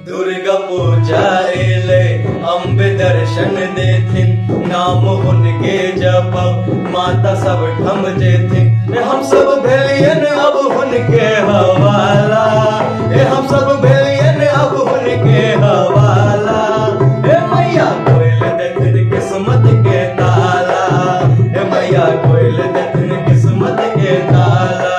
दुर्गा पूजा एले अम्बे दर्शन देथिन, नाम उनके जप माता सब ठम जेथिन। हम सब भेलियन अब उनके हवाला, हम सब भेलियन अब उनके हवाला। मैया खोल देथिन किस्मत के ताला, मैया खोल देथिन किस्मत के ताला।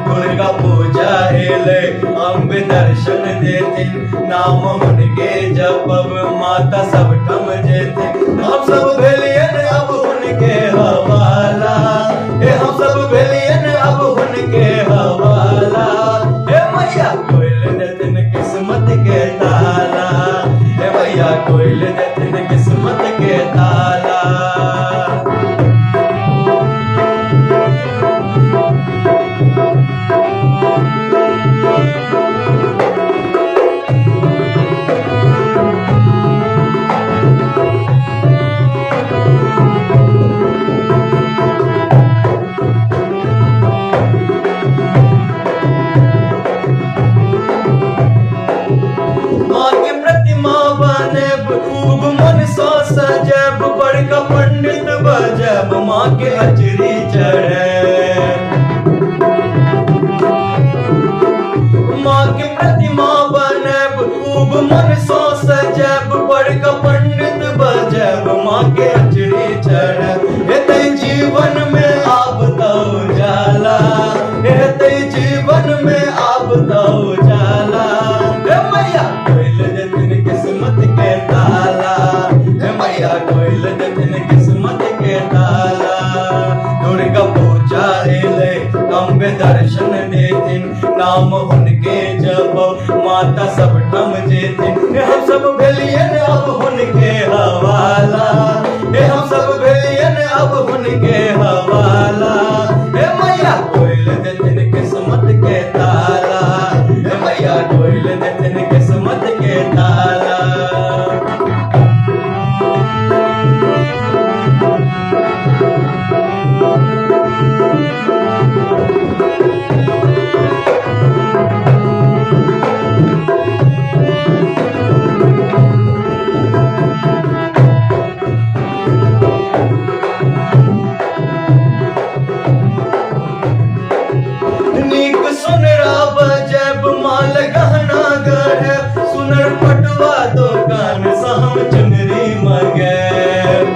दुर्गा पूजा एले अम्बे दर्शन देथिन, नाम उनके जपब माता सब ठम जेथिन। हम सब भेलियन अब उनके हवाला, हम सब भेलियन अब उनके हवाला। मैया खोल देथिन किस्मत के ताला, मैया खोल देथिन किस्मत के ताला। खूब मन सो सजब, बड़का पंडित बजब, माँ के अचरी चढ़े। माँ के प्रतिमा बनब, खूब मन सो सजब, बड़का पंडित बजब, माँ के अचरी चढ़ब। एते जीवन में आप तो जाला, एते जीवन में आप तो जाला। मैया खोल देथिन किस्मत के ताला, मैया खोल देथिन किस्मत के ताला। दुर्गा पूजा एले अम्बे दर्शन देथिन, नाम उनके जप माता सब ठम जेथिन। हम सब भेलियन अब उनके हवाला, हम सब भेलियन अब उनके हवाला। मैया खोल देथिन किस्मत के ताला, मैया खोल देथिन किस्मत के ताला। नीक सुनरा बजब, माल गहना गढ़ब, सुनर पटवा दुकान सहम चुनरी मंगब।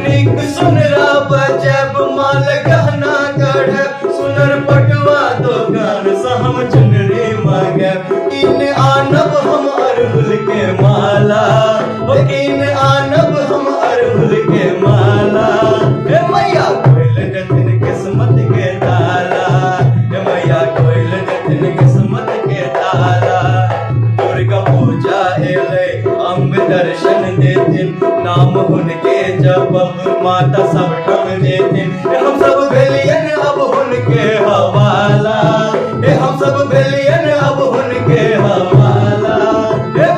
नीक सुनरा बजब, माल गहना गढ़ब, सुनर पटवा दुकान सहम चुनरी मंगब। इन आनब हम अरहुल के माला, इन आनब हम अरहुल के माला। मैया खोल देथिन किस्मत के ताला, मैया खोल देथिन किस्मत के ताला। दुर्गा पूजा एले अम्बे दर्शन देथिन, नाम उनके जपब माता सब ठम जेथिन। हम सब भेलियन अब उनके हवाला, हम सब भेलियन अब उनके हवाला।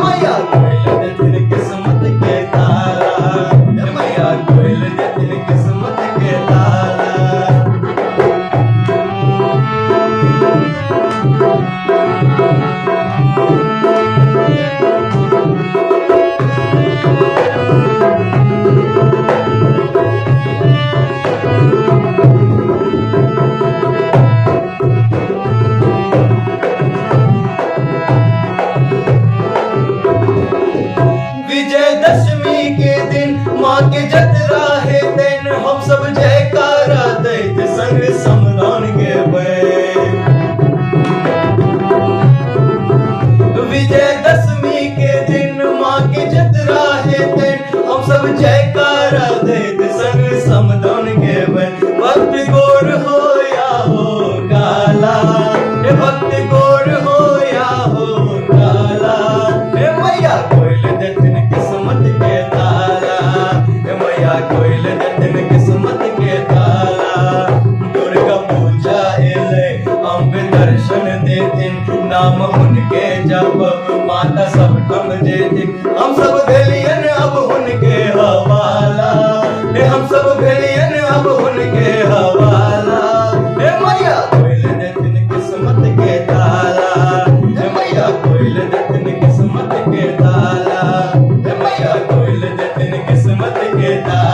मैया खोल देथिन किस्मत के ताला, मैया खोल देथिन किस्मत के ताला। विजयदशमी के दिन माँ के जतरा है दिन, हम सब जयकारा दैत संग समदान गेबै। विजयदशमी के दिन माँ के जतरा है दिन, हम सब जयकारा दैत संग समदान गेबै। भक्त गोर हो या हो काला, भक्त गोर हो या हो काला। मैया खोल देथिन किस्मत के ताला, मैया खोल देथिन किस्मत के ताला। दुर्गा पूजा एले अम्बे दर्शन देथिन, नाम उनके जप माता सब ठम जेथिन। हम सब भेलियन अब उनके हवाला, हम सब भेलियन अब उनके हवाला। मैया खोल देथिन किस्मत के ताला, किस्मत के तार